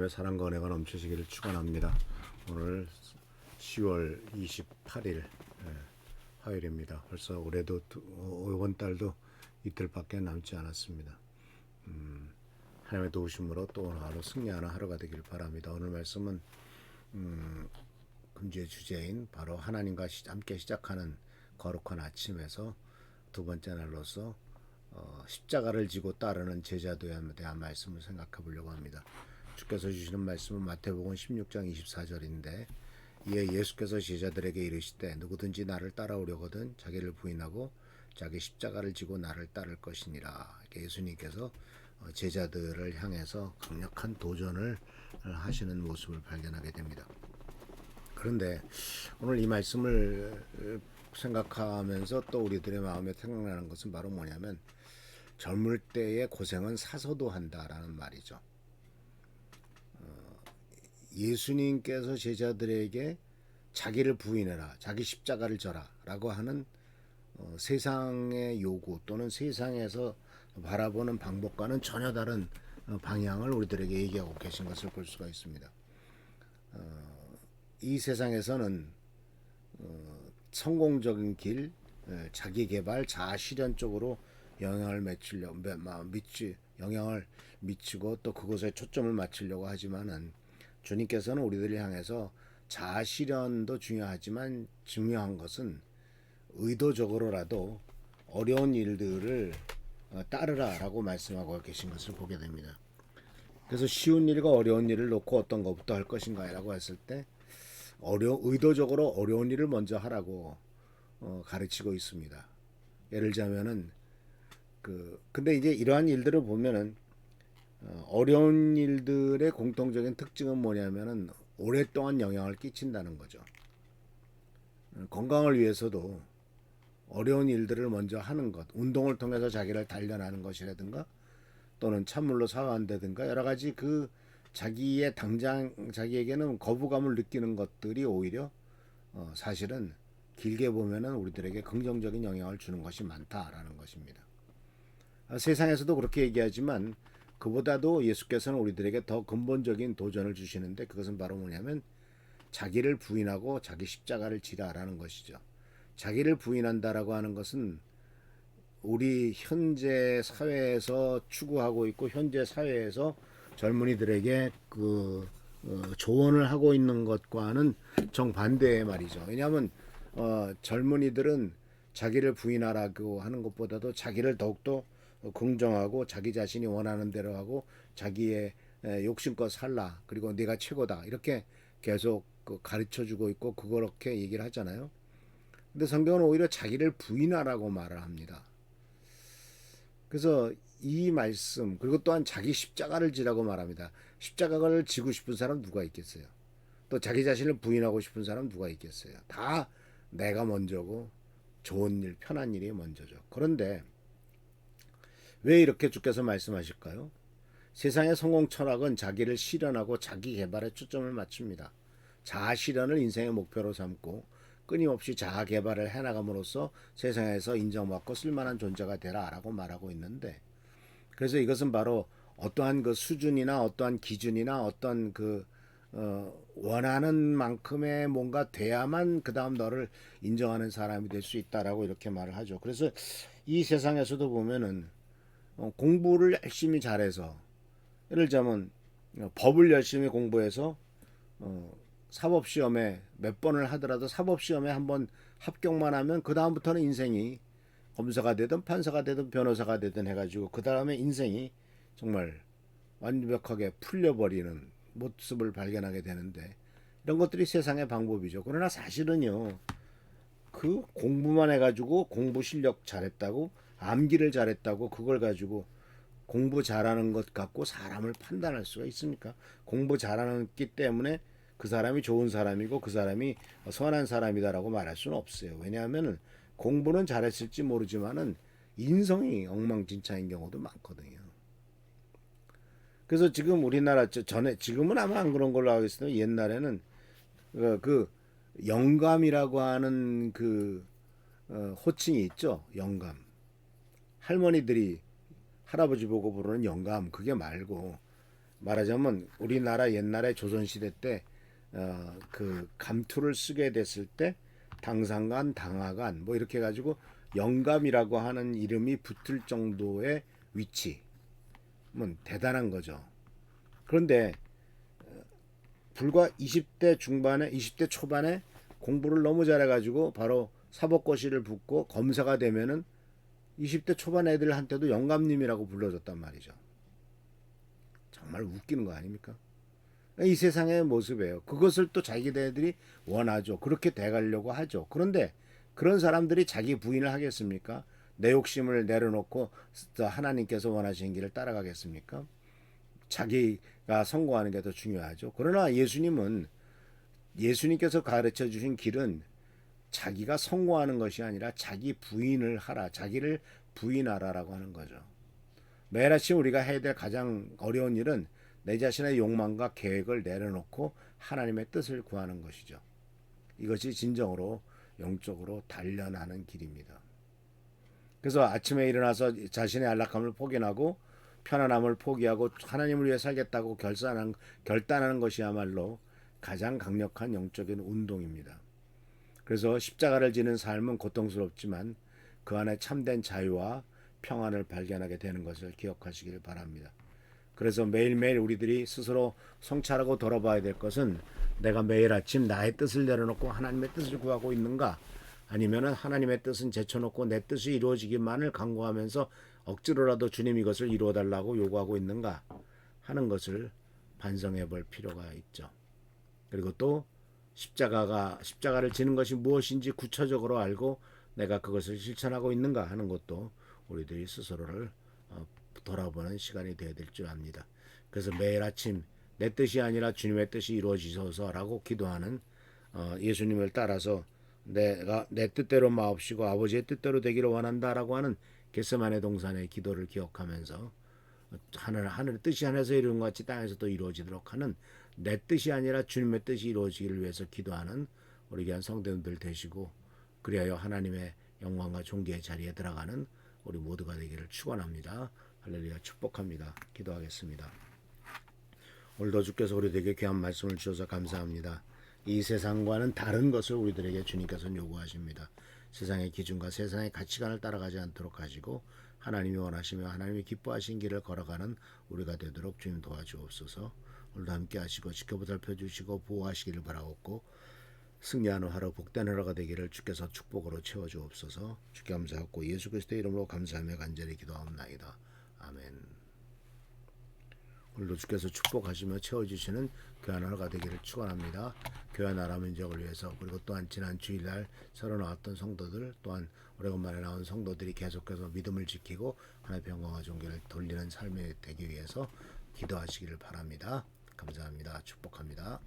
하나님의 사랑과 은혜가 넘치시기를 축원합니다. 오늘 10월 28일 화요일입니다. 벌써 올해도 이번 달도 이틀밖에 남지 않았습니다. 하나님의 도우심으로 또 오늘 하루 승리하는 하루가 되길 바랍니다. 오늘 말씀은 금주의 주제인 바로 하나님과 함께 시작하는 거룩한 아침에서 두 번째 날로서 십자가를 지고 따르는 제자도에 대한 말씀을 생각해 보려고 합니다. 주께서 주시는 말씀은 마태복음 16장 24절인데, 이에 예수께서 제자들에게 이르시되 누구든지 나를 따라오려거든 자기를 부인하고 자기 십자가를 지고 나를 따를 것이니라. 예수님께서 제자들을 향해서 강력한 도전을 하시는 모습을 발견하게 됩니다. 그런데 오늘 이 말씀을 생각하면서 또 우리들의 마음에 생각나는 것은 바로 뭐냐면, 젊을 때의 고생은 사서도 한다라는 말이죠. 예수님께서 제자들에게 자기를 부인해라, 자기 십자가를 져라 라고 하는 세상의 요구 또는 세상에서 바라보는 방법과는 전혀 다른 방향을 우리들에게 얘기하고 계신 것을 볼 수가 있습니다. 이 세상에서는 성공적인 길, 자기 개발, 자아 실현 쪽으로 영향을 미치고 또 그것에 초점을 맞추려고 하지만은, 주님께서는 우리들을 향해서 자아 실현도 중요하지만 중요한 것은 의도적으로라도 어려운 일들을 따르라라고 말씀하고 계신 것을 보게 됩니다. 그래서 쉬운 일과 어려운 일을 놓고 어떤 것부터 할 것인가라고 했을 때 의도적으로 어려운 일을 먼저 하라고 가르치고 있습니다. 예를 들자면은 근데 이제 이러한 일들을 보면은 어려운 일들의 공통적인 특징은 뭐냐면은 오랫동안 영향을 끼친다는 거죠. 건강을 위해서도 어려운 일들을 먼저 하는 것, 운동을 통해서 자기를 단련하는 것이라든가 또는 찬물로 샤워한다든가 여러 가지 자기의 자기에게는 거부감을 느끼는 것들이 오히려 사실은 길게 보면은 우리들에게 긍정적인 영향을 주는 것이 많다라는 것입니다. 세상에서도 그렇게 얘기하지만 그보다도 예수께서는 우리들에게 더 근본적인 도전을 주시는데, 그것은 바로 뭐냐면 자기를 부인하고 자기 십자가를 지라라는 것이죠. 자기를 부인한다라고 하는 것은 우리 현재 사회에서 추구하고 있고 현재 사회에서 젊은이들에게 조언을 하고 있는 것과는 정반대의 말이죠. 왜냐하면 젊은이들은 자기를 부인하라고 하는 것보다도 자기를 더욱더 긍정하고 자기 자신이 원하는 대로 하고 자기의 욕심껏 살라, 그리고 네가 최고다, 이렇게 계속 가르쳐주고 있고 그렇게 얘기를 하잖아요. 근데 성경은 오히려 자기를 부인하라고 말을 합니다. 그래서 이 말씀, 그리고 또한 자기 십자가를 지라고 말합니다. 십자가를 지고 싶은 사람 누가 있겠어요? 또 자기 자신을 부인하고 싶은 사람 누가 있겠어요? 다 내가 먼저고 좋은 일, 편한 일이 먼저죠. 그런데 왜 이렇게 주께서 말씀하실까요? 세상의 성공 철학은 자기를 실현하고 자기 개발에 초점을 맞춥니다. 자아 실현을 인생의 목표로 삼고 끊임없이 자아 개발을 해나감으로써 세상에서 인정받고 쓸만한 존재가 되라라고 말하고 있는데, 그래서 이것은 바로 어떠한 수준이나 어떠한 기준이나 어떤 원하는 만큼의 뭔가 돼야만 그 다음 너를 인정하는 사람이 될 수 있다라고 이렇게 말을 하죠. 그래서 이 세상에서도 보면은 공부를 열심히 잘해서, 예를 들자면 법을 열심히 공부해서 사법시험에 몇 번을 하더라도 사법시험에 한번 합격만 하면 그 다음부터는 인생이 검사가 되든 판사가 되든 변호사가 되든 해가지고 그 다음에 인생이 정말 완벽하게 풀려버리는 모습을 발견하게 되는데, 이런 것들이 세상의 방법이죠. 그러나 사실은요, 공부만 해가지고 공부 실력 잘했다고, 암기를 잘했다고 그걸 가지고 공부 잘하는 것 갖고 사람을 판단할 수가 있습니까? 공부 잘하기 때문에 그 사람이 좋은 사람이고 그 사람이 선한 사람이다라고 말할 수는 없어요. 왜냐하면 공부는 잘했을지 모르지만은 인성이 엉망진창인 경우도 많거든요. 그래서 지금 우리나라 지금은 아마 안 그런 걸로 알겠습니다. 옛날에는 영감이라고 하는 호칭이 있죠. 영감. 할머니들이 할아버지 보고 부르는 영감, 그게 말고 말하자면 우리나라 옛날에 조선시대 때 그 감투를 쓰게 됐을 때 당상간, 당하간 뭐 이렇게 해가지고 영감이라고 하는 이름이 붙을 정도의 위치, 뭐 대단한 거죠. 그런데 불과 20대 중반에 20대 초반에 공부를 너무 잘해가지고 바로 사법고시를 붙고 검사가 되면은 20대 초반 애들한테도 영감님이라고 불러줬단 말이죠. 정말 웃기는 거 아닙니까? 이 세상의 모습이에요. 그것을 또 자기들이 원하죠. 그렇게 돼가려고 하죠. 그런데 그런 사람들이 자기 부인을 하겠습니까? 내 욕심을 내려놓고 하나님께서 원하시는 길을 따라가겠습니까? 자기가 성공하는 게 더 중요하죠. 그러나 예수님께서 가르쳐 주신 길은 자기가 성공하는 것이 아니라 자기 부인을 하라, 자기를 부인하라라고 하는 거죠. 매일 아침 우리가 해야 될 가장 어려운 일은 내 자신의 욕망과 계획을 내려놓고 하나님의 뜻을 구하는 것이죠. 이것이 진정으로 영적으로 단련하는 길입니다. 그래서 아침에 일어나서 자신의 안락함을 포기하고 편안함을 포기하고 하나님을 위해 살겠다고 결단하는 것이야말로 가장 강력한 영적인 운동입니다. 그래서 십자가를 지는 삶은 고통스럽지만 그 안에 참된 자유와 평안을 발견하게 되는 것을 기억하시길 바랍니다. 그래서 매일매일 우리들이 스스로 성찰하고 돌아봐야 될 것은 내가 매일 아침 나의 뜻을 내려놓고 하나님의 뜻을 구하고 있는가, 아니면은 하나님의 뜻은 제쳐놓고 내 뜻이 이루어지기만을 간구하면서 억지로라도 주님 이것을 이루어달라고 요구하고 있는가 하는 것을 반성해 볼 필요가 있죠. 그리고 또 십자가를 지는 것이 무엇인지 구체적으로 알고 내가 그것을 실천하고 있는가 하는 것도 우리들이 스스로를 돌아보는 시간이 되어야 될 줄 압니다. 그래서 매일 아침 내 뜻이 아니라 주님의 뜻이 이루어지소서라고 기도하는 예수님을 따라서 내가 내 뜻대로 마옵시고 아버지의 뜻대로 되기를 원한다라고 하는 겟세마네 동산의 기도를 기억하면서 하늘 뜻이 하늘에서 이루는 것 같이 땅에서도 이루어지도록 하는 내 뜻이 아니라 주님의 뜻이 이루어지기를 위해서 기도하는 우리 귀한 성도님들 되시고, 그리하여 하나님의 영광과 존귀의 자리에 들어가는 우리 모두가 되기를 축원합니다. 할렐루야. 축복합니다. 기도하겠습니다. 오늘도 주께서 우리들에게 귀한 말씀을 주셔서 감사합니다. 이 세상과는 다른 것을 우리들에게 주님께서는 요구하십니다. 세상의 기준과 세상의 가치관을 따라가지 않도록 하시고 하나님이 원하시며 하나님이 기뻐하신 길을 걸어가는 우리가 되도록 주님 도와주옵소서. 오늘도 함께 하시고 지켜보살펴 주시고 보호하시기를 바라옵고 승리하는 하루 복된 하루가 되기를 주께서 축복으로 채워주옵소서. 주께 감사하고 예수 그리스도의 이름으로 감사하며 간절히 기도하옵나이다. 아멘. 오늘도 주께서 축복하시며 채워주시는 교회 하루가 되기를 축원합니다. 교회 나라 민족을 위해서, 그리고 또한 지난 주일날 새로 나왔던 성도들, 또한 오래간만에 나온 성도들이 계속해서 믿음을 지키고 하나님의 영광과 존귀를 돌리는 삶이 되기 위해서 기도하시기를 바랍니다. 감사합니다. 축복합니다.